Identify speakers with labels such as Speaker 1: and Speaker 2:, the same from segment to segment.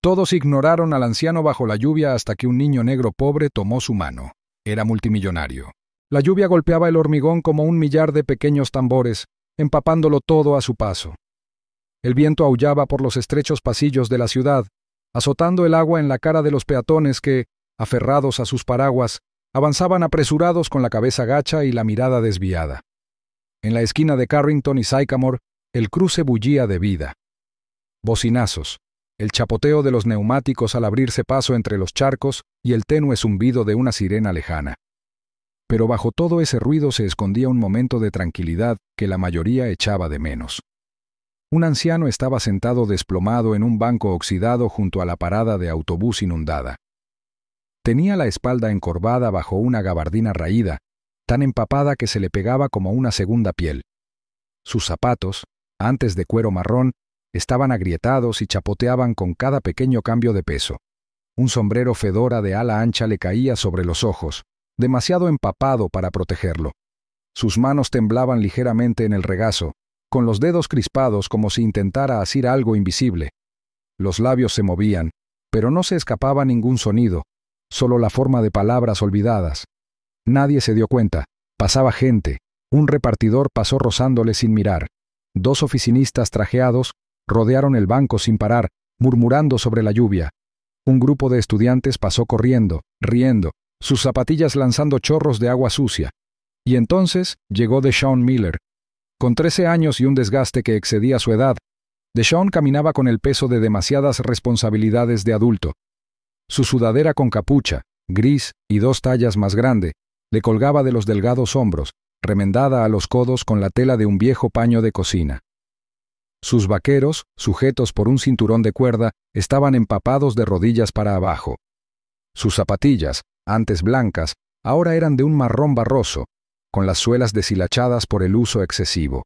Speaker 1: Todos ignoraron al anciano bajo la lluvia hasta que un niño negro pobre tomó su mano. Era multimillonario. La lluvia golpeaba el hormigón como un millar de pequeños tambores, empapándolo todo a su paso. El viento aullaba por los estrechos pasillos de la ciudad, azotando el agua en la cara de los peatones que, aferrados a sus paraguas, avanzaban apresurados con la cabeza gacha y la mirada desviada. En la esquina de Carrington y Sycamore, el cruce bullía de vida. Bocinazos, el chapoteo de los neumáticos al abrirse paso entre los charcos y el tenue zumbido de una sirena lejana. Pero bajo todo ese ruido se escondía un momento de tranquilidad que la mayoría echaba de menos. Un anciano estaba sentado desplomado en un banco oxidado junto a la parada de autobús inundada. Tenía la espalda encorvada bajo una gabardina raída, tan empapada que se le pegaba como una segunda piel. Sus zapatos, antes de cuero marrón, estaban agrietados y chapoteaban con cada pequeño cambio de peso. Un sombrero fedora de ala ancha le caía sobre los ojos, demasiado empapado para protegerlo. Sus manos temblaban ligeramente en el regazo, con los dedos crispados como si intentara asir algo invisible. Los labios se movían, pero no se escapaba ningún sonido, solo la forma de palabras olvidadas. Nadie se dio cuenta. Pasaba gente. Un repartidor pasó rozándole sin mirar. 2 oficinistas trajeados rodearon el banco sin parar, murmurando sobre la lluvia. Un grupo de estudiantes pasó corriendo, riendo, sus zapatillas lanzando chorros de agua sucia. Y entonces llegó Deshaun Miller. Con 13 años y un desgaste que excedía su edad, Deshaun caminaba con el peso de demasiadas responsabilidades de adulto. Su sudadera con capucha, gris y 2 tallas más grande, le colgaba de los delgados hombros, remendada a los codos con la tela de un viejo paño de cocina. Sus vaqueros, sujetos por un cinturón de cuerda, estaban empapados de rodillas para abajo. Sus zapatillas, antes blancas, ahora eran de un marrón barroso, con las suelas deshilachadas por el uso excesivo.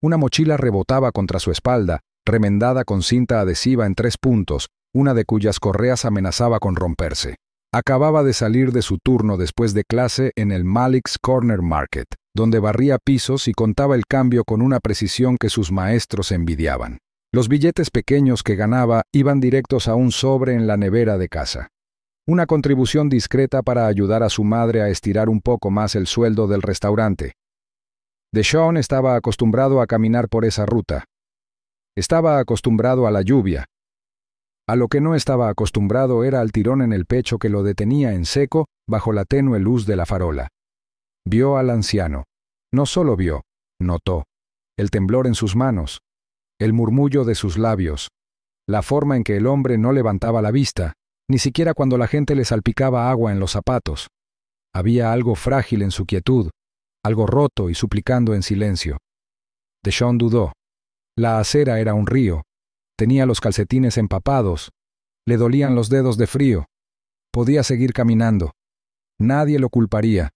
Speaker 1: Una mochila rebotaba contra su espalda, remendada con cinta adhesiva en 3 puntos, una de cuyas correas amenazaba con romperse. Acababa de salir de su turno después de clase en el Malik's Corner Market, donde barría pisos y contaba el cambio con una precisión que sus maestros envidiaban. Los billetes pequeños que ganaba iban directos a un sobre en la nevera de casa. Una contribución discreta para ayudar a su madre a estirar un poco más el sueldo del restaurante. Deshaun estaba acostumbrado a caminar por esa ruta. Estaba acostumbrado a la lluvia. A lo que no estaba acostumbrado era al tirón en el pecho que lo detenía en seco bajo la tenue luz de la farola. Vio al anciano. No solo vio, notó. El temblor en sus manos, el murmullo de sus labios, la forma en que el hombre no levantaba la vista, ni siquiera cuando la gente le salpicaba agua en los zapatos. Había algo frágil en su quietud, algo roto y suplicando en silencio. Deshaun dudó. La acera era un río. Tenía los calcetines empapados. Le dolían los dedos de frío. Podía seguir caminando. Nadie lo culparía.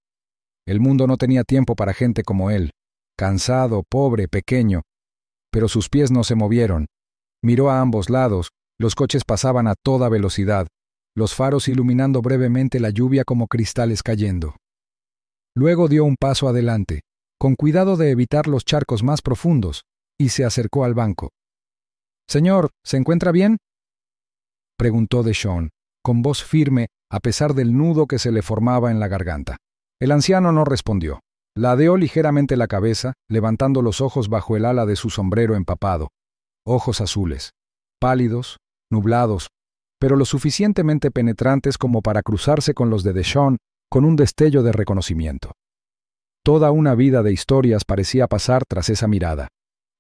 Speaker 1: El mundo no tenía tiempo para gente como él. Cansado, pobre, pequeño. Pero sus pies no se movieron. Miró a ambos lados. Los coches pasaban a toda velocidad, los faros iluminando brevemente la lluvia como cristales cayendo. Luego dio un paso adelante, con cuidado de evitar los charcos más profundos, y se acercó al banco. «Señor, ¿se encuentra bien?», preguntó Deshaun, con voz firme a pesar del nudo que se le formaba en la garganta. El anciano no respondió. Ladeó ligeramente la cabeza, levantando los ojos bajo el ala de su sombrero empapado. Ojos azules, pálidos, nublados, pero lo suficientemente penetrantes como para cruzarse con los de Deshaun con un destello de reconocimiento. Toda una vida de historias parecía pasar tras esa mirada.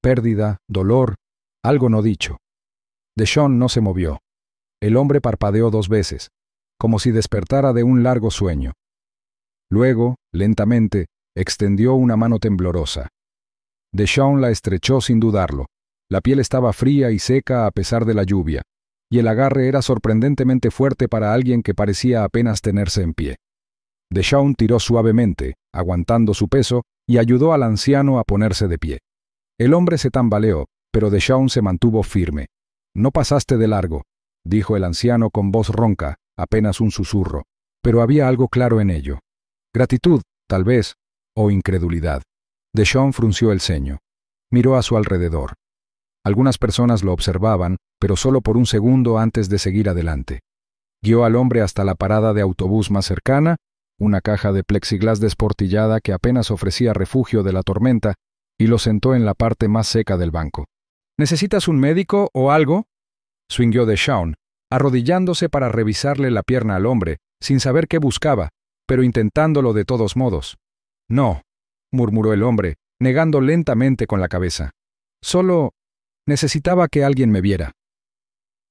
Speaker 1: Pérdida, dolor, algo no dicho. Deshaun no se movió. El hombre parpadeó 2 veces, como si despertara de un largo sueño. Luego, lentamente, extendió una mano temblorosa. Deshaun la estrechó sin dudarlo. La piel estaba fría y seca a pesar de la lluvia, y el agarre era sorprendentemente fuerte para alguien que parecía apenas tenerse en pie. Deshaun tiró suavemente, aguantando su peso, y ayudó al anciano a ponerse de pie. El hombre se tambaleó, pero Deshaun se mantuvo firme. «No pasaste de largo», dijo el anciano con voz ronca, apenas un susurro, pero había algo claro en ello. Gratitud, tal vez, o incredulidad. Deshaun frunció el ceño. Miró a su alrededor. Algunas personas lo observaban, pero solo por un segundo antes de seguir adelante. Guió al hombre hasta la parada de autobús más cercana, una caja de plexiglás desportillada que apenas ofrecía refugio de la tormenta, y lo sentó en la parte más seca del banco. ¿Necesitas un médico o algo?, swingueó Deshaun, arrodillándose para revisarle la pierna al hombre, sin saber qué buscaba, pero intentándolo de todos modos. No, murmuró el hombre, negando lentamente con la cabeza. Solo necesitaba que alguien me viera.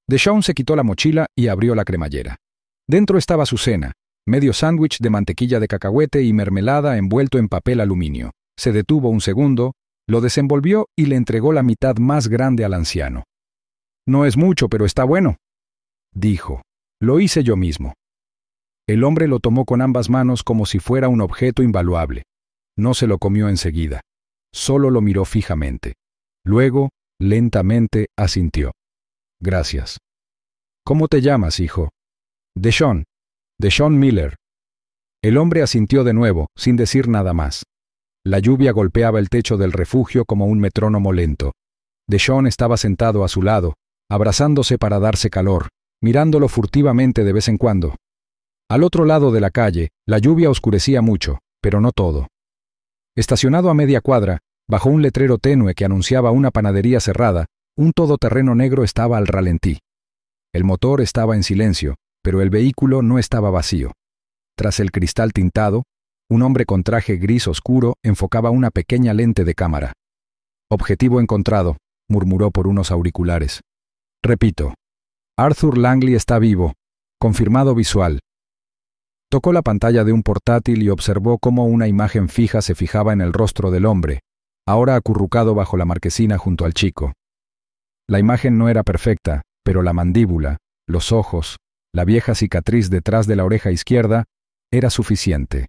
Speaker 1: Deshaun se quitó la mochila y abrió la cremallera. Dentro estaba su cena, medio sándwich de mantequilla de cacahuete y mermelada envuelto en papel aluminio. Se detuvo un segundo, lo desenvolvió y le entregó la mitad más grande al anciano. No es mucho, pero está bueno, dijo. Lo hice yo mismo. El hombre lo tomó con ambas manos como si fuera un objeto invaluable. No se lo comió enseguida. Solo lo miró fijamente. Luego, lentamente, asintió. Gracias. ¿Cómo te llamas, hijo? Deshaun Miller. El hombre asintió de nuevo, sin decir nada más. La lluvia golpeaba el techo del refugio como un metrónomo lento. Deshaun estaba sentado a su lado, abrazándose para darse calor, mirándolo furtivamente de vez en cuando. Al otro lado de la calle, la lluvia oscurecía mucho, pero no todo. Estacionado a media cuadra, bajo un letrero tenue que anunciaba una panadería cerrada, un todoterreno negro estaba al ralentí. El motor estaba en silencio, pero el vehículo no estaba vacío. Tras el cristal tintado, un hombre con traje gris oscuro enfocaba una pequeña lente de cámara. Objetivo encontrado, murmuró por unos auriculares. Repito, Arthur Langley está vivo, confirmado visual. Tocó la pantalla de un portátil y observó cómo una imagen fija se fijaba en el rostro del hombre, ahora acurrucado bajo la marquesina junto al chico. La imagen no era perfecta, pero la mandíbula, los ojos, la vieja cicatriz detrás de la oreja izquierda, era suficiente.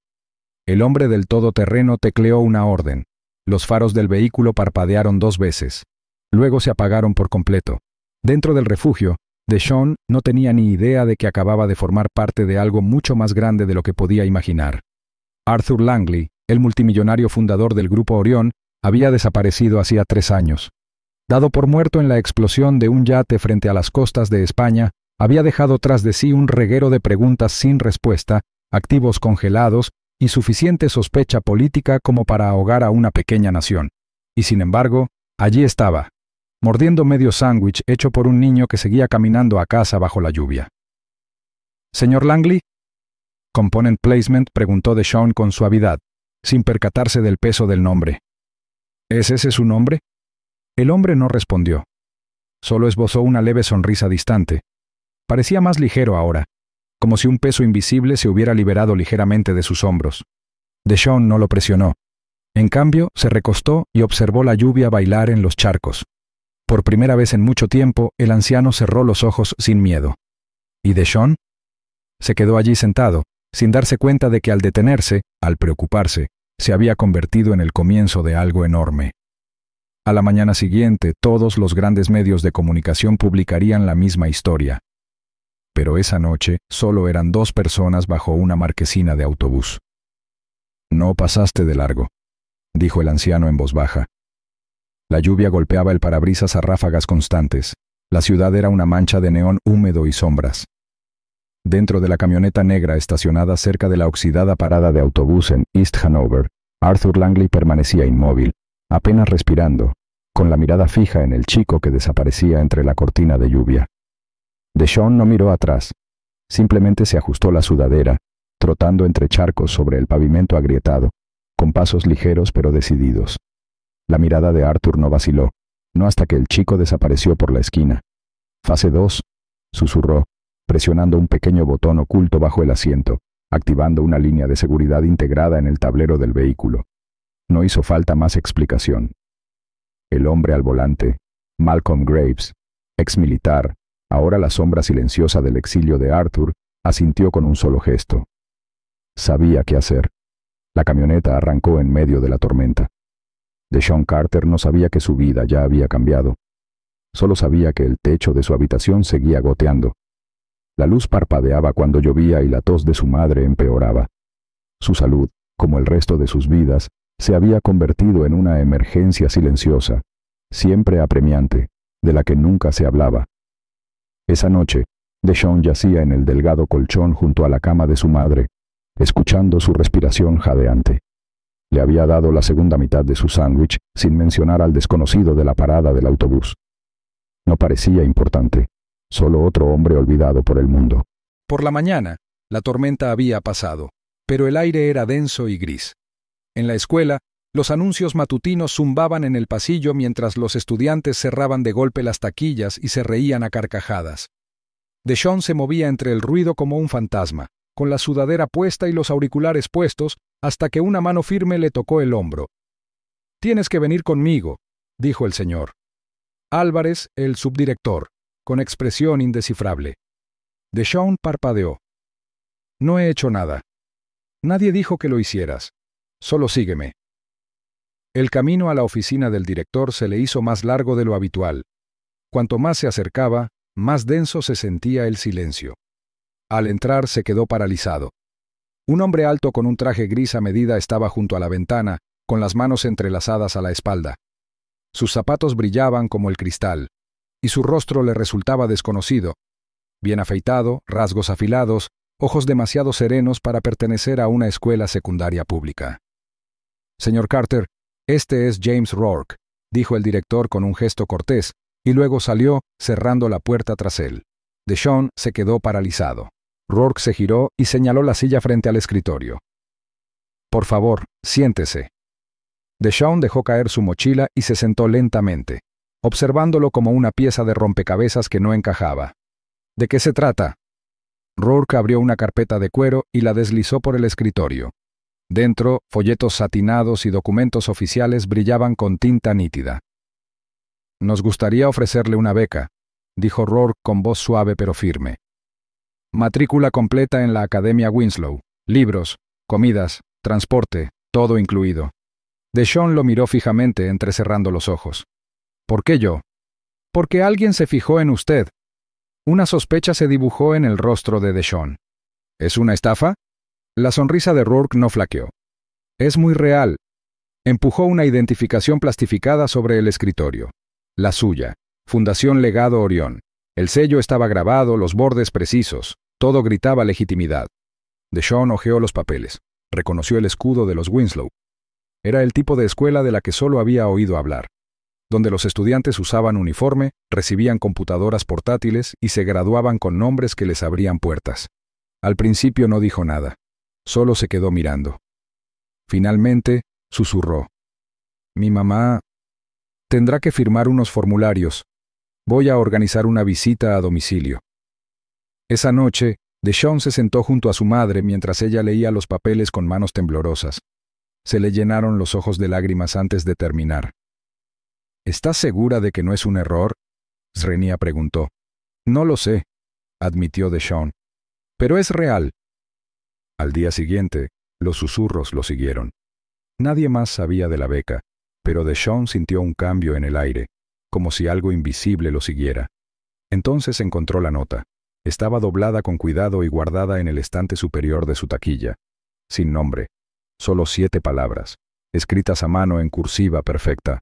Speaker 1: El hombre del todoterreno tecleó una orden. Los faros del vehículo parpadearon 2 veces. Luego se apagaron por completo. Dentro del refugio, Deshaun no tenía ni idea de que acababa de formar parte de algo mucho más grande de lo que podía imaginar. Arthur Langley, el multimillonario fundador del Grupo Orión, había desaparecido hacía 3 años. Dado por muerto en la explosión de un yate frente a las costas de España, había dejado tras de sí un reguero de preguntas sin respuesta, activos congelados y suficiente sospecha política como para ahogar a una pequeña nación. Y sin embargo, allí estaba, mordiendo medio sándwich hecho por un niño que seguía caminando a casa bajo la lluvia. «¿Señor Langley?» «Component Placement», preguntó Deshaun con suavidad, sin percatarse del peso del nombre. ¿Es ese su nombre? El hombre no respondió. Solo esbozó una leve sonrisa distante. Parecía más ligero ahora, como si un peso invisible se hubiera liberado ligeramente de sus hombros. Deshaun no lo presionó. En cambio, se recostó y observó la lluvia bailar en los charcos. Por primera vez en mucho tiempo, el anciano cerró los ojos sin miedo. ¿Y Deshaun? Se quedó allí sentado, sin darse cuenta de que al detenerse, al preocuparse, se había convertido en el comienzo de algo enorme. A la mañana siguiente, todos los grandes medios de comunicación publicarían la misma historia. Pero esa noche solo eran 2 personas bajo una marquesina de autobús. «No pasaste de largo», dijo el anciano en voz baja. La lluvia golpeaba el parabrisas a ráfagas constantes. La ciudad era una mancha de neón húmedo y sombras. Dentro de la camioneta negra estacionada cerca de la oxidada parada de autobús en East Hanover, Arthur Langley permanecía inmóvil, apenas respirando, con la mirada fija en el chico que desaparecía entre la cortina de lluvia. Deshaun no miró atrás. Simplemente se ajustó la sudadera, trotando entre charcos sobre el pavimento agrietado, con pasos ligeros pero decididos. La mirada de Arthur no vaciló, no hasta que el chico desapareció por la esquina. «Fase 2», susurró, presionando un pequeño botón oculto bajo el asiento, activando una línea de seguridad integrada en el tablero del vehículo. No hizo falta más explicación. El hombre al volante, Malcolm Graves, exmilitar, ahora la sombra silenciosa del exilio de Arthur, asintió con un solo gesto. Sabía qué hacer. La camioneta arrancó en medio de la tormenta. Deshaun Carter no sabía que su vida ya había cambiado. Solo sabía que el techo de su habitación seguía goteando. La luz parpadeaba cuando llovía y la tos de su madre empeoraba. Su salud, como el resto de sus vidas, se había convertido en una emergencia silenciosa, siempre apremiante, de la que nunca se hablaba,
Speaker 2: Esa noche, Deshaun yacía en el delgado colchón junto a la cama de su madre, escuchando su respiración jadeante. Le había dado la segunda mitad de su sándwich sin mencionar al desconocido de la parada del autobús. No parecía importante, solo otro hombre olvidado por el mundo.
Speaker 1: Por la mañana, la tormenta había pasado, pero el aire era denso y gris. En la escuela, los anuncios matutinos zumbaban en el pasillo mientras los estudiantes cerraban de golpe las taquillas y se reían a carcajadas. Deshaun se movía entre el ruido como un fantasma, con la sudadera puesta y los auriculares puestos, hasta que una mano firme le tocó el hombro. «Tienes que venir conmigo», dijo el señor. Álvarez, el subdirector, con expresión indescifrable. Deshaun parpadeó. «No he hecho nada. Nadie dijo que lo hicieras. Solo sígueme». El camino a la oficina del director se le hizo más largo de lo habitual. Cuanto más se acercaba, más denso se sentía el silencio. Al entrar se quedó paralizado. Un hombre alto con un traje gris a medida estaba junto a la ventana, con las manos entrelazadas a la espalda. Sus zapatos brillaban como el cristal, y su rostro le resultaba desconocido. Bien afeitado, rasgos afilados, ojos demasiado serenos para pertenecer a una escuela secundaria pública. «Señor Carter, este es James Rourke», dijo el director con un gesto cortés, y luego salió, cerrando la puerta tras él. Deshaun se quedó paralizado. Rourke se giró y señaló la silla frente al escritorio. «Por favor, siéntese». Deshaun dejó caer su mochila y se sentó lentamente, observándolo como una pieza de rompecabezas que no encajaba. «¿De qué se trata?» Rourke abrió una carpeta de cuero y la deslizó por el escritorio. Dentro, folletos satinados y documentos oficiales brillaban con tinta nítida. «Nos gustaría ofrecerle una beca», dijo Rourke con voz suave pero firme. «Matrícula completa en la Academia Winslow, libros, comidas, transporte, todo incluido». Deshaun lo miró fijamente, entrecerrando los ojos. «¿Por qué yo?» «Porque alguien se fijó en usted». Una sospecha se dibujó en el rostro de Deshaun. «¿Es una estafa?» La sonrisa de Rourke no flaqueó. «Es muy real». Empujó una identificación plastificada sobre el escritorio. La suya, Fundación Legado Orión. El sello estaba grabado, los bordes precisos. Todo gritaba legitimidad. Deshaun hojeó los papeles. Reconoció el escudo de los Winslow. Era el tipo de escuela de la que solo había oído hablar, donde los estudiantes usaban uniforme, recibían computadoras portátiles y se graduaban con nombres que les abrían puertas. Al principio no dijo nada. Solo se quedó mirando. Finalmente, susurró. «Mi mamá tendrá que firmar unos formularios. Voy a organizar una visita a domicilio». Esa noche, Deshaun se sentó junto a su madre mientras ella leía los papeles con manos temblorosas. Se le llenaron los ojos de lágrimas antes de terminar. «¿Estás segura de que no es un error?», Srenia preguntó. «No lo sé», admitió Deshaun. «Pero es real». Al día siguiente, los susurros lo siguieron. Nadie más sabía de la beca, pero Deshaun sintió un cambio en el aire, como si algo invisible lo siguiera. Entonces encontró la nota. Estaba doblada con cuidado y guardada en el estante superior de su taquilla. Sin nombre. Solo 7 palabras, escritas a mano en cursiva perfecta.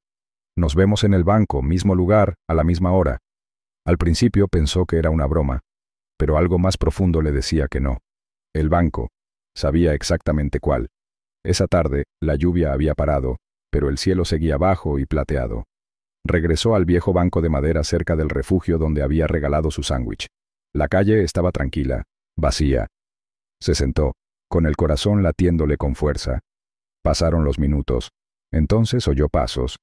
Speaker 1: «Nos vemos en el banco, mismo lugar, a la misma hora». Al principio pensó que era una broma, pero algo más profundo le decía que no. El banco. Sabía exactamente cuál. Esa tarde, la lluvia había parado, pero el cielo seguía bajo y plateado. Regresó al viejo banco de madera cerca del refugio donde había regalado su sándwich. La calle estaba tranquila, vacía. Se sentó, con el corazón latiéndole con fuerza. Pasaron los minutos. Entonces oyó pasos.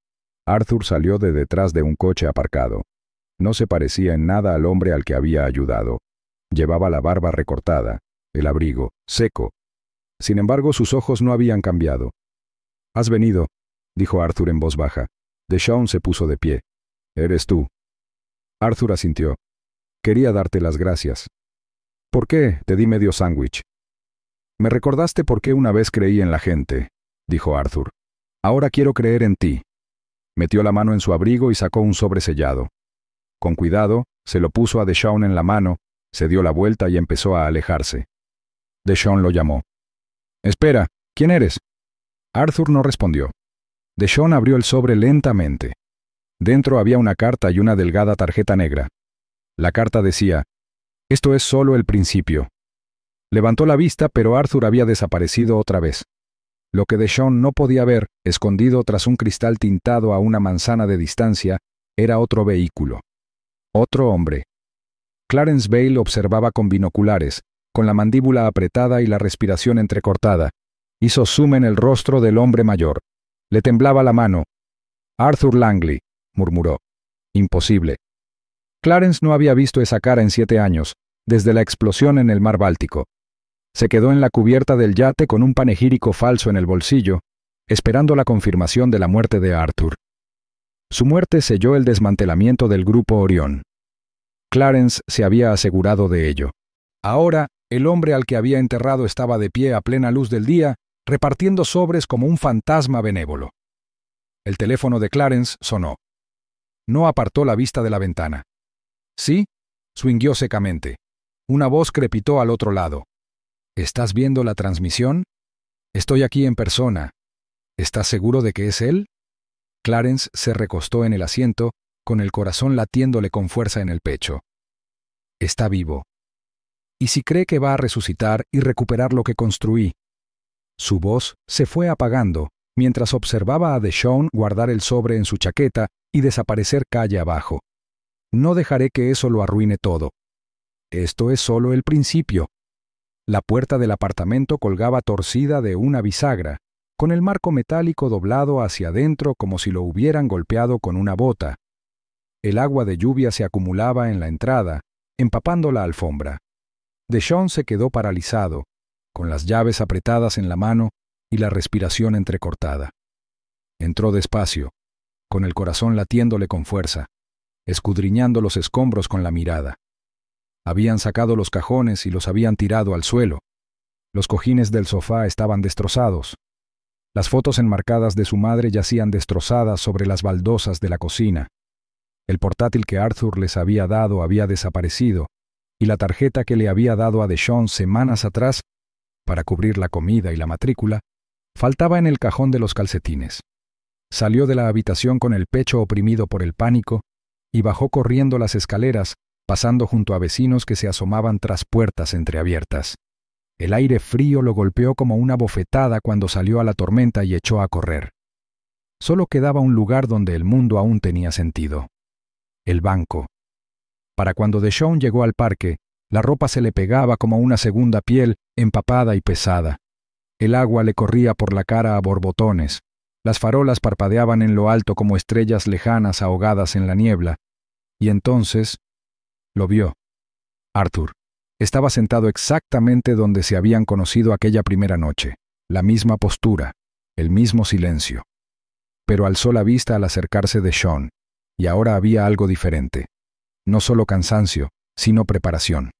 Speaker 1: Arthur salió de detrás de un coche aparcado. No se parecía en nada al hombre al que había ayudado. Llevaba la barba recortada, el abrigo, seco. Sin embargo, sus ojos no habían cambiado. «Has venido», dijo Arthur en voz baja. Deshaun se puso de pie. «Eres tú». Arthur asintió. «Quería darte las gracias». «¿Por qué?» «Te di medio sándwich». «Me recordaste por qué una vez creí en la gente», dijo Arthur. «Ahora quiero creer en ti». Metió la mano en su abrigo y sacó un sobre sellado. Con cuidado, se lo puso a Deshaun en la mano, se dio la vuelta y empezó a alejarse. Deshaun lo llamó. «Espera, ¿quién eres?» Arthur no respondió. Deshaun abrió el sobre lentamente. Dentro había una carta y una delgada tarjeta negra. La carta decía: «Esto es solo el principio». Levantó la vista, pero Arthur había desaparecido otra vez. Lo que Deshawn no podía ver, escondido tras un cristal tintado a una manzana de distancia, era otro vehículo. Otro hombre. Clarence Bayle observaba con binoculares, con la mandíbula apretada y la respiración entrecortada. Hizo zoom en el rostro del hombre mayor. Le temblaba la mano. «Arthur Langley», murmuró. «Imposible». Clarence no había visto esa cara en 7 años, desde la explosión en el mar Báltico. Se quedó en la cubierta del yate con un panegírico falso en el bolsillo, esperando la confirmación de la muerte de Arthur. Su muerte selló el desmantelamiento del Grupo Orión. Clarence se había asegurado de ello. Ahora, el hombre al que había enterrado estaba de pie a plena luz del día, repartiendo sobres como un fantasma benévolo. El teléfono de Clarence sonó. No apartó la vista de la ventana. «¿Sí?», swingueó secamente. Una voz crepitó al otro lado. «¿Estás viendo la transmisión? Estoy aquí en persona. ¿Estás seguro de que es él?» Clarence se recostó en el asiento, con el corazón latiéndole con fuerza en el pecho. Está vivo. ¿Y si cree que va a resucitar y recuperar lo que construí? Su voz se fue apagando mientras observaba a Deshawn guardar el sobre en su chaqueta y desaparecer calle abajo. No dejaré que eso lo arruine todo. Esto es solo el principio. La puerta del apartamento colgaba torcida de una bisagra, con el marco metálico doblado hacia adentro como si lo hubieran golpeado con una bota. El agua de lluvia se acumulaba en la entrada, empapando la alfombra. Deshawn se quedó paralizado, con las llaves apretadas en la mano y la respiración entrecortada. Entró despacio, con el corazón latiéndole con fuerza, escudriñando los escombros con la mirada. Habían sacado los cajones y los habían tirado al suelo. Los cojines del sofá estaban destrozados. Las fotos enmarcadas de su madre yacían destrozadas sobre las baldosas de la cocina. El portátil que Arthur les había dado había desaparecido, y la tarjeta que le había dado a Deshawn semanas atrás, para cubrir la comida y la matrícula, faltaba en el cajón de los calcetines. Salió de la habitación con el pecho oprimido por el pánico y bajó corriendo las escaleras, pasando junto a vecinos que se asomaban tras puertas entreabiertas. El aire frío lo golpeó como una bofetada cuando salió a la tormenta y echó a correr. Solo quedaba un lugar donde el mundo aún tenía sentido. El banco. Para cuando Deshawn llegó al parque, la ropa se le pegaba como una segunda piel, empapada y pesada. El agua le corría por la cara a borbotones. Las farolas parpadeaban en lo alto como estrellas lejanas ahogadas en la niebla. Y entonces lo vio. Arthur. Estaba sentado exactamente donde se habían conocido aquella primera noche. La misma postura, el mismo silencio. Pero alzó la vista al acercarse Deshawn, y ahora había algo diferente. No solo cansancio, sino preparación.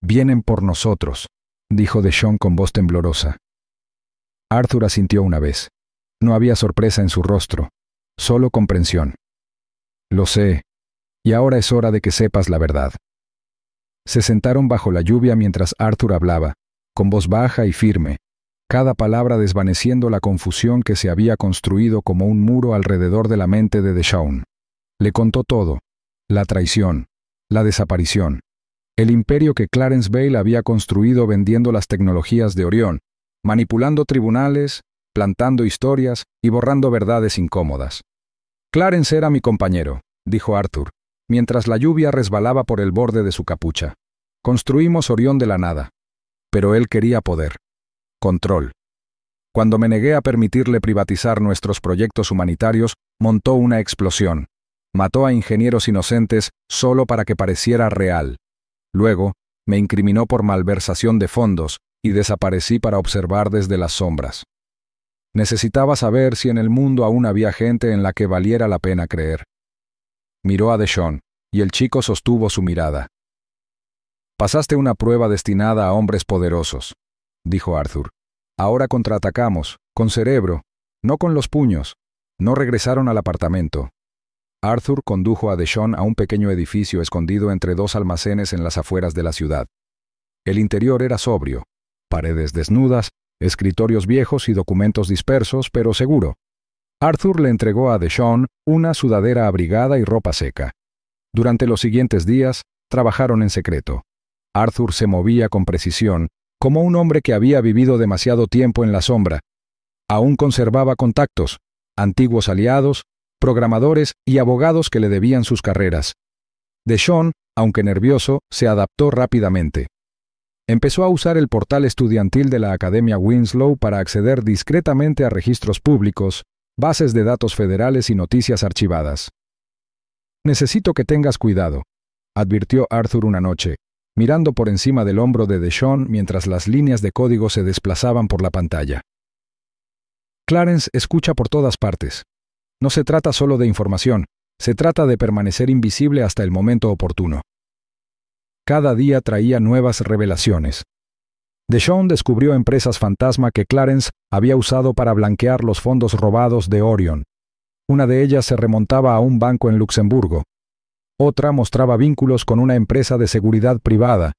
Speaker 1: «Vienen por nosotros», dijo Deshawn con voz temblorosa. Arthur asintió una vez. No había sorpresa en su rostro, solo comprensión. «Lo sé, y ahora es hora de que sepas la verdad». Se sentaron bajo la lluvia mientras Arthur hablaba, con voz baja y firme, cada palabra desvaneciendo la confusión que se había construido como un muro alrededor de la mente de Deshawn. Le contó todo: la traición, la desaparición, el imperio que Clarence Bayle había construido vendiendo las tecnologías de Orión, manipulando tribunales, plantando historias y borrando verdades incómodas. «Clarence era mi compañero», dijo Arthur, mientras la lluvia resbalaba por el borde de su capucha. «Construimos Orión de la nada. Pero él quería poder. Control. Cuando me negué a permitirle privatizar nuestros proyectos humanitarios, montó una explosión. Mató a ingenieros inocentes solo para que pareciera real. Luego, me incriminó por malversación de fondos y desaparecí para observar desde las sombras. Necesitaba saber si en el mundo aún había gente en la que valiera la pena creer». Miró a Deshawn, y el chico sostuvo su mirada. «Pasaste una prueba destinada a hombres poderosos», dijo Arthur. «Ahora contraatacamos, con cerebro, no con los puños». No regresaron al apartamento. Arthur condujo a Deshawn a un pequeño edificio escondido entre 2 almacenes en las afueras de la ciudad. El interior era sobrio, paredes desnudas, escritorios viejos y documentos dispersos, pero seguro. Arthur le entregó a Deshawn una sudadera abrigada y ropa seca. Durante los siguientes días, trabajaron en secreto. Arthur se movía con precisión, como un hombre que había vivido demasiado tiempo en la sombra. Aún conservaba contactos, antiguos aliados, programadores y abogados que le debían sus carreras. Deshawn, aunque nervioso, se adaptó rápidamente. Empezó a usar el portal estudiantil de la Academia Winslow para acceder discretamente a registros públicos, bases de datos federales y noticias archivadas. «Necesito que tengas cuidado», advirtió Arthur una noche, mirando por encima del hombro de Deshawn mientras las líneas de código se desplazaban por la pantalla. «Clarence escucha por todas partes. No se trata solo de información, se trata de permanecer invisible hasta el momento oportuno». Cada día traía nuevas revelaciones. Deshawn descubrió empresas fantasma que Clarence había usado para blanquear los fondos robados de Orion. Una de ellas se remontaba a un banco en Luxemburgo. Otra mostraba vínculos con una empresa de seguridad privada,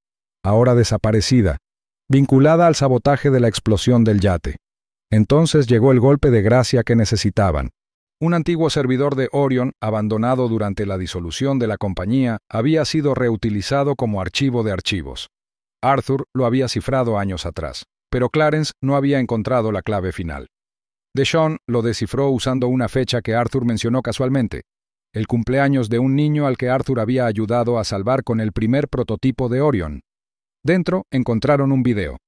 Speaker 1: ahora desaparecida, vinculada al sabotaje de la explosión del yate. Entonces llegó el golpe de gracia que necesitaban. Un antiguo servidor de Orion, abandonado durante la disolución de la compañía, había sido reutilizado como archivo de archivos. Arthur lo había cifrado años atrás, pero Clarence no había encontrado la clave final. Deshawn lo descifró usando una fecha que Arthur mencionó casualmente, el cumpleaños de un niño al que Arthur había ayudado a salvar con el primer prototipo de Orion. Dentro encontraron un video.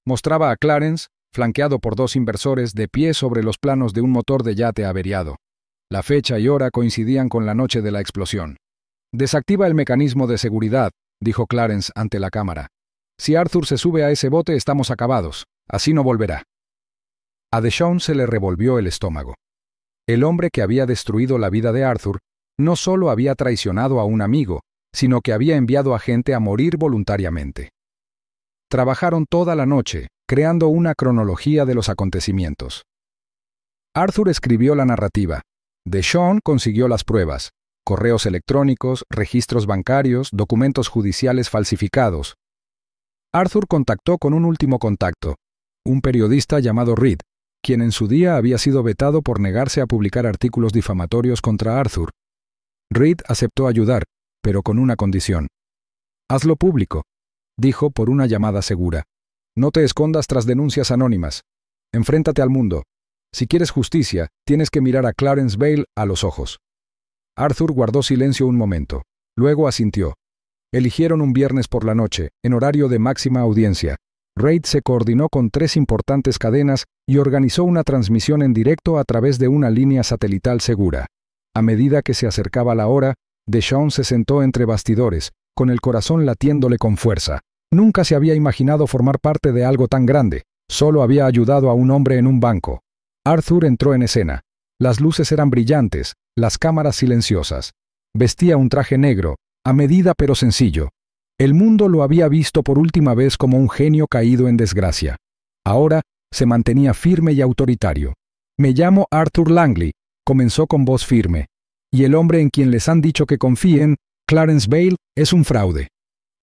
Speaker 1: Mostraba a Clarence, flanqueado por dos inversores, de pie sobre los planos de un motor de yate averiado. La fecha y hora coincidían con la noche de la explosión. «Desactiva el mecanismo de seguridad», dijo Clarence ante la cámara. «Si Arthur se sube a ese bote, estamos acabados. Así no volverá». A Deshawn se le revolvió el estómago. El hombre que había destruido la vida de Arthur no solo había traicionado a un amigo, sino que había enviado a gente a morir voluntariamente. Trabajaron toda la noche, creando una cronología de los acontecimientos. Arthur escribió la narrativa. Deshawn consiguió las pruebas: correos electrónicos, registros bancarios, documentos judiciales falsificados. Arthur contactó con un último contacto, un periodista llamado Reed, quien en su día había sido vetado por negarse a publicar artículos difamatorios contra Arthur. Reed aceptó ayudar, pero con una condición. «Hazlo público», dijo por una llamada segura. «No te escondas tras denuncias anónimas. Enfréntate al mundo. Si quieres justicia, tienes que mirar a Clarence Vale a los ojos». Arthur guardó silencio un momento. Luego asintió. Eligieron un viernes por la noche, en horario de máxima audiencia. Reid se coordinó con 3 importantes cadenas y organizó una transmisión en directo a través de una línea satelital segura. A medida que se acercaba la hora, Deshawn se sentó entre bastidores, con el corazón latiéndole con fuerza. Nunca se había imaginado formar parte de algo tan grande. Solo había ayudado a un hombre en un banco. Arthur entró en escena. Las luces eran brillantes, las cámaras silenciosas. Vestía un traje negro, a medida pero sencillo. El mundo lo había visto por última vez como un genio caído en desgracia. Ahora se mantenía firme y autoritario. «Me llamo Arthur Langley», comenzó con voz firme. «Y el hombre en quien les han dicho que confíen, Clarence Vale, es un fraude».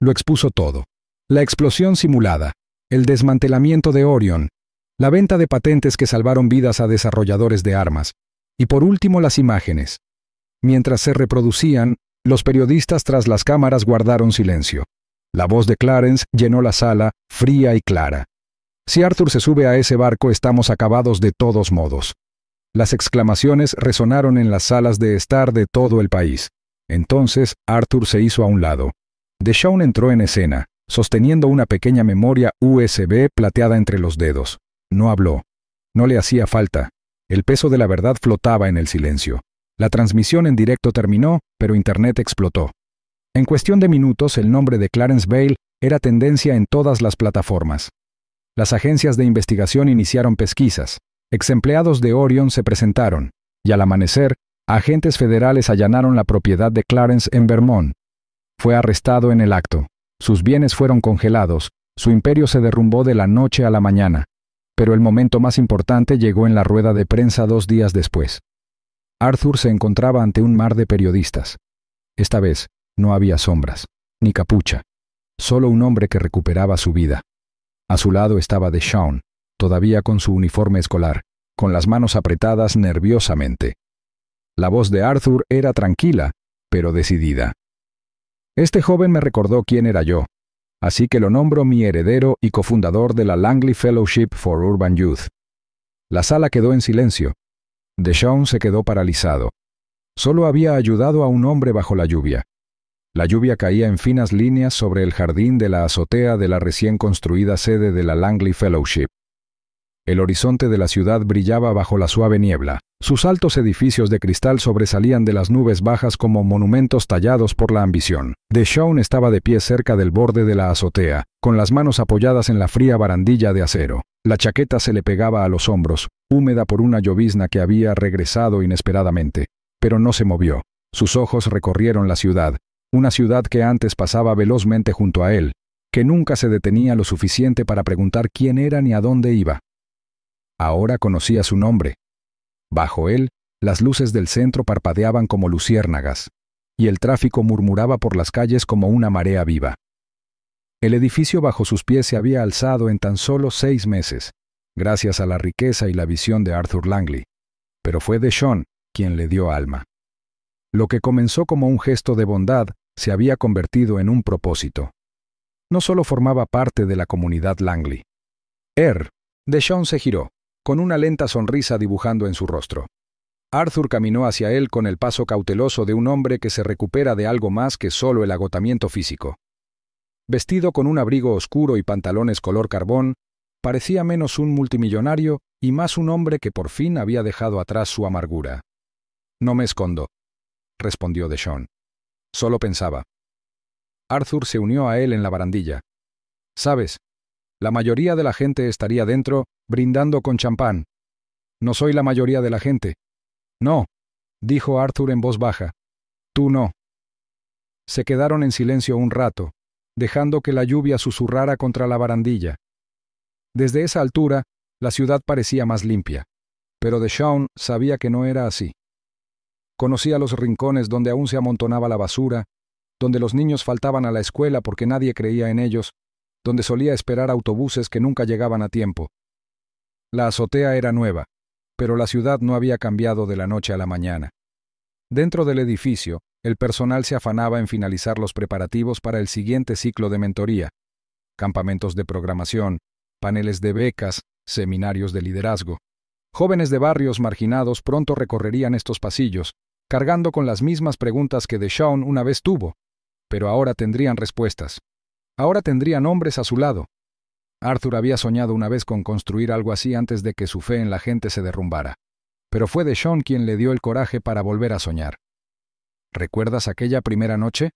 Speaker 1: Lo expuso todo. La explosión simulada, el desmantelamiento de Orion, la venta de patentes que salvaron vidas a desarrolladores de armas, y por último las imágenes. Mientras se reproducían, los periodistas tras las cámaras guardaron silencio. La voz de Clarence llenó la sala, fría y clara. «Si Arthur se sube a ese barco, estamos acabados de todos modos». Las exclamaciones resonaron en las salas de estar de todo el país. Entonces Arthur se hizo a un lado. Deshawn entró en escena, sosteniendo una pequeña memoria USB plateada entre los dedos. No habló. No le hacía falta. El peso de la verdad flotaba en el silencio. La transmisión en directo terminó, pero Internet explotó. En cuestión de minutos, el nombre de Clarence Vale era tendencia en todas las plataformas. Las agencias de investigación iniciaron pesquisas. Exempleados de Orion se presentaron, y al amanecer, agentes federales allanaron la propiedad de Clarence en Vermont. Fue arrestado en el acto. Sus bienes fueron congelados, su imperio se derrumbó de la noche a la mañana. Pero el momento más importante llegó en la rueda de prensa 2 días después. Arthur se encontraba ante un mar de periodistas. Esta vez no había sombras, ni capucha, solo un hombre que recuperaba su vida. A su lado estaba Deshawn, todavía con su uniforme escolar, con las manos apretadas nerviosamente. La voz de Arthur era tranquila, pero decidida. Este joven me recordó quién era yo, así que lo nombro mi heredero y cofundador de la Langley Fellowship for Urban Youth. La sala quedó en silencio. Deshaun se quedó paralizado. Solo había ayudado a un hombre bajo la lluvia. La lluvia caía en finas líneas sobre el jardín de la azotea de la recién construida sede de la Langley Fellowship. El horizonte de la ciudad brillaba bajo la suave niebla. Sus altos edificios de cristal sobresalían de las nubes bajas como monumentos tallados por la ambición. Deshaun estaba de pie cerca del borde de la azotea, con las manos apoyadas en la fría barandilla de acero. La chaqueta se le pegaba a los hombros, húmeda por una llovizna que había regresado inesperadamente, pero no se movió. Sus ojos recorrieron la ciudad, una ciudad que antes pasaba velozmente junto a él, que nunca se detenía lo suficiente para preguntar quién era ni a dónde iba. Ahora conocía su nombre. Bajo él, las luces del centro parpadeaban como luciérnagas, y el tráfico murmuraba por las calles como una marea viva. El edificio bajo sus pies se había alzado en tan solo 6 meses, gracias a la riqueza y la visión de Arthur Langley, pero fue Deshaun quien le dio alma. Lo que comenzó como un gesto de bondad se había convertido en un propósito. No solo formaba parte de la comunidad Langley. Deshaun se giró, con una lenta sonrisa dibujando en su rostro. Arthur caminó hacia él con el paso cauteloso de un hombre que se recupera de algo más que solo el agotamiento físico. Vestido con un abrigo oscuro y pantalones color carbón, parecía menos un multimillonario y más un hombre que por fin había dejado atrás su amargura. «No me escondo», respondió Deshaun. Solo pensaba. Arthur se unió a él en la barandilla. «Sabes, la mayoría de la gente estaría dentro, brindando con champán. No soy la mayoría de la gente». «No», dijo Arthur en voz baja. «Tú no». Se quedaron en silencio un rato, dejando que la lluvia susurrara contra la barandilla. Desde esa altura, la ciudad parecía más limpia, pero Deshaun sabía que no era así. Conocía los rincones donde aún se amontonaba la basura, donde los niños faltaban a la escuela porque nadie creía en ellos, donde solía esperar autobuses que nunca llegaban a tiempo. La azotea era nueva, pero la ciudad no había cambiado de la noche a la mañana. Dentro del edificio, el personal se afanaba en finalizar los preparativos para el siguiente ciclo de mentoría: campamentos de programación, paneles de becas, seminarios de liderazgo. Jóvenes de barrios marginados pronto recorrerían estos pasillos, cargando con las mismas preguntas que Deshaun una vez tuvo, pero ahora tendrían respuestas. Ahora tendrían hombres a su lado. Arthur había soñado una vez con construir algo así antes de que su fe en la gente se derrumbara, pero fue Deshaun quien le dio el coraje para volver a soñar. ¿Recuerdas aquella primera noche?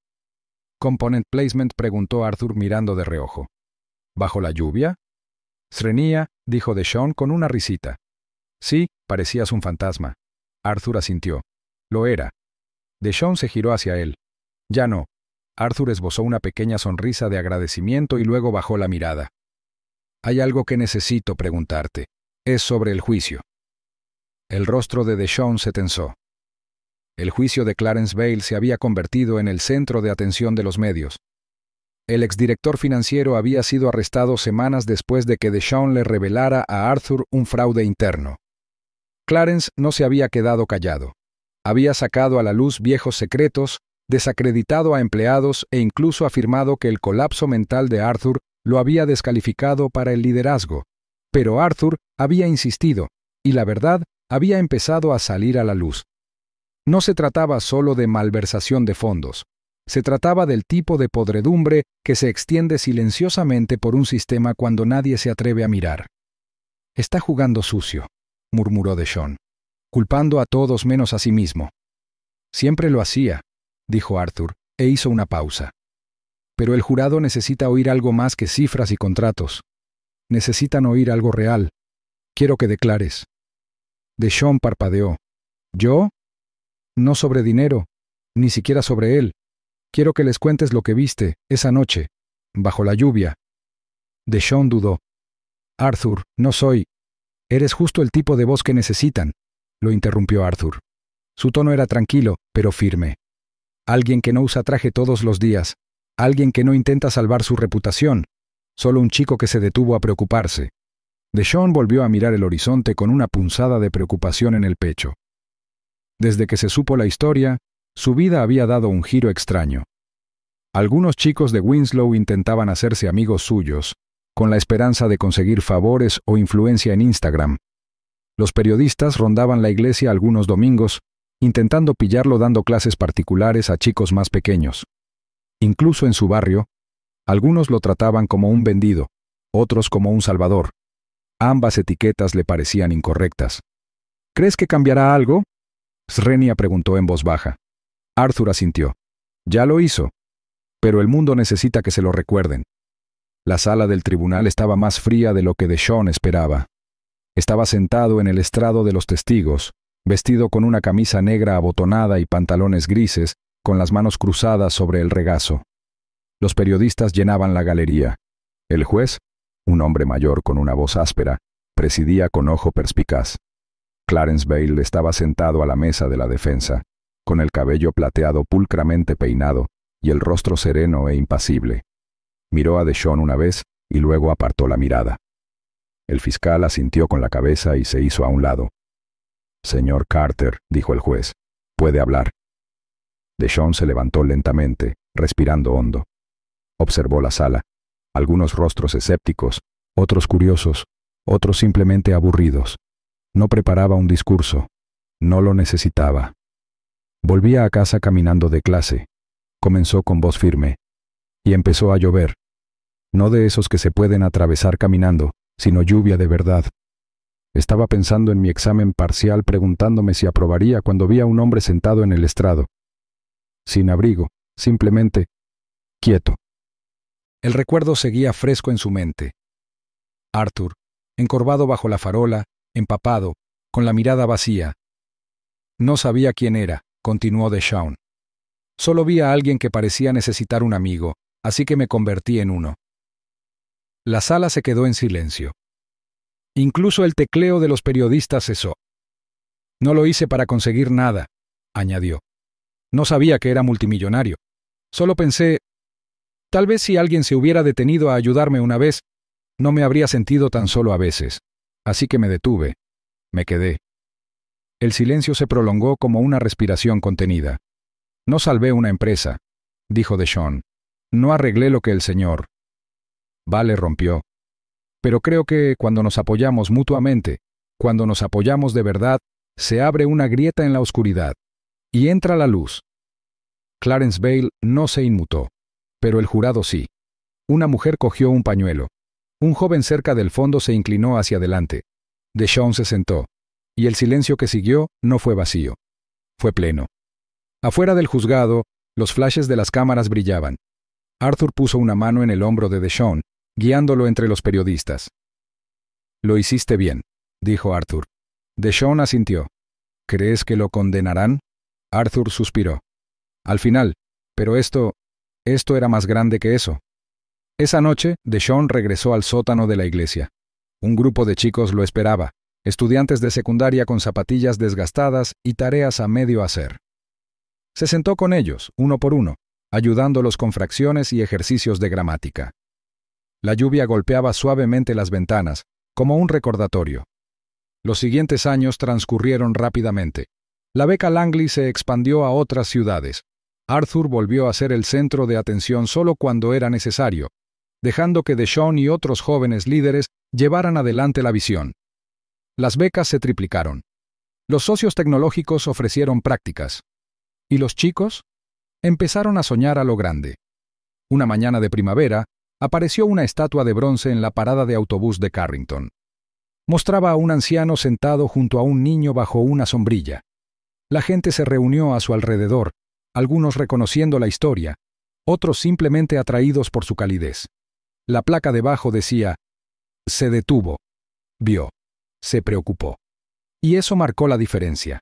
Speaker 1: Component Placement, preguntó Arthur mirando de reojo. ¿Bajo la lluvia? Srenia, dijo Deshaun con una risita. Sí, parecías un fantasma. Arthur asintió. Lo era. Deshaun se giró hacia él. Ya no. Arthur esbozó una pequeña sonrisa de agradecimiento y luego bajó la mirada. Hay algo que necesito preguntarte. Es sobre el juicio. El rostro de Deshaun se tensó. El juicio de Clarence Vale se había convertido en el centro de atención de los medios. El exdirector financiero había sido arrestado semanas después de que Deshaun le revelara a Arthur un fraude interno. Clarence no se había quedado callado. Había sacado a la luz viejos secretos, desacreditado a empleados e incluso afirmado que el colapso mental de Arthur lo había descalificado para el liderazgo. Pero Arthur había insistido, y la verdad había empezado a salir a la luz. No se trataba solo de malversación de fondos. Se trataba del tipo de podredumbre que se extiende silenciosamente por un sistema cuando nadie se atreve a mirar. «Está jugando sucio», murmuró Deshaun, culpando a todos menos a sí mismo. «Siempre lo hacía», dijo Arthur, e hizo una pausa. «Pero el jurado necesita oír algo más que cifras y contratos. Necesitan oír algo real. Quiero que declares». Deshaun parpadeó. «¿Yo? No sobre dinero, ni siquiera sobre él. Quiero que les cuentes lo que viste esa noche, bajo la lluvia». Deshaun dudó. «Arthur, no soy. Eres justo el tipo de voz que necesitan», lo interrumpió Arthur. Su tono era tranquilo, pero firme. Alguien que no usa traje todos los días. Alguien que no intenta salvar su reputación. Solo un chico que se detuvo a preocuparse. Deshaun volvió a mirar el horizonte con una punzada de preocupación en el pecho. Desde que se supo la historia, su vida había dado un giro extraño. Algunos chicos de Winslow intentaban hacerse amigos suyos, con la esperanza de conseguir favores o influencia en Instagram. Los periodistas rondaban la iglesia algunos domingos, intentando pillarlo dando clases particulares a chicos más pequeños. Incluso en su barrio, algunos lo trataban como un vendido, otros como un salvador. Ambas etiquetas le parecían incorrectas. ¿Crees que cambiará algo?, Srenia preguntó en voz baja. Arthur asintió. Ya lo hizo, pero el mundo necesita que se lo recuerden. La sala del tribunal estaba más fría de lo que Deshaun esperaba. Estaba sentado en el estrado de los testigos, vestido con una camisa negra abotonada y pantalones grises, con las manos cruzadas sobre el regazo. Los periodistas llenaban la galería. El juez, un hombre mayor con una voz áspera, presidía con ojo perspicaz. Clarence Bayle estaba sentado a la mesa de la defensa, con el cabello plateado pulcramente peinado y el rostro sereno e impasible. Miró a Deshaun una vez y luego apartó la mirada. El fiscal asintió con la cabeza y se hizo a un lado. «Señor Carter», dijo el juez, «puede hablar». Deshaun se levantó lentamente, respirando hondo. Observó la sala. Algunos rostros escépticos, otros curiosos, otros simplemente aburridos. No preparaba un discurso. No lo necesitaba. Volvía a casa caminando de clase. Comenzó con voz firme. Y empezó a llover. No de esos que se pueden atravesar caminando, sino lluvia de verdad. Estaba pensando en mi examen parcial preguntándome si aprobaría cuando vi a un hombre sentado en el estrado. Sin abrigo, simplemente quieto. El recuerdo seguía fresco en su mente. Arthur, encorvado bajo la farola, empapado, con la mirada vacía. No sabía quién era, continuó Deshaun. Solo vi a alguien que parecía necesitar un amigo, así que me convertí en uno. La sala se quedó en silencio. Incluso el tecleo de los periodistas cesó. No lo hice para conseguir nada, añadió. No sabía que era multimillonario. Solo pensé, tal vez si alguien se hubiera detenido a ayudarme una vez, no me habría sentido tan solo a veces. Así que me detuve. Me quedé. El silencio se prolongó como una respiración contenida. No salvé una empresa, dijo Deshaun. No arreglé lo que el señor Vale rompió. Pero creo que cuando nos apoyamos mutuamente, cuando nos apoyamos de verdad, se abre una grieta en la oscuridad. Y entra la luz. Clarence Bayle no se inmutó, pero el jurado sí. Una mujer cogió un pañuelo. Un joven cerca del fondo se inclinó hacia adelante. Deshaun se sentó, y el silencio que siguió no fue vacío. Fue pleno. Afuera del juzgado, los flashes de las cámaras brillaban. Arthur puso una mano en el hombro de Deshaun, guiándolo entre los periodistas. «Lo hiciste bien», dijo Arthur. Deshaun asintió. «¿Crees que lo condenarán?» Arthur suspiró. «Al final, pero esto era más grande que eso». Esa noche, Deshaun regresó al sótano de la iglesia. Un grupo de chicos lo esperaba, estudiantes de secundaria con zapatillas desgastadas y tareas a medio hacer. Se sentó con ellos, uno por uno, ayudándolos con fracciones y ejercicios de gramática. La lluvia golpeaba suavemente las ventanas, como un recordatorio. Los siguientes años transcurrieron rápidamente. La beca Langley se expandió a otras ciudades. Arthur volvió a ser el centro de atención solo cuando era necesario, dejando que Deshaun y otros jóvenes líderes llevaran adelante la visión. Las becas se triplicaron. Los socios tecnológicos ofrecieron prácticas. ¿Y los chicos? Empezaron a soñar a lo grande. Una mañana de primavera, apareció una estatua de bronce en la parada de autobús de Carrington. Mostraba a un anciano sentado junto a un niño bajo una sombrilla. La gente se reunió a su alrededor, algunos reconociendo la historia, otros simplemente atraídos por su calidez. La placa debajo decía, «Se detuvo, vio, se preocupó». Y eso marcó la diferencia.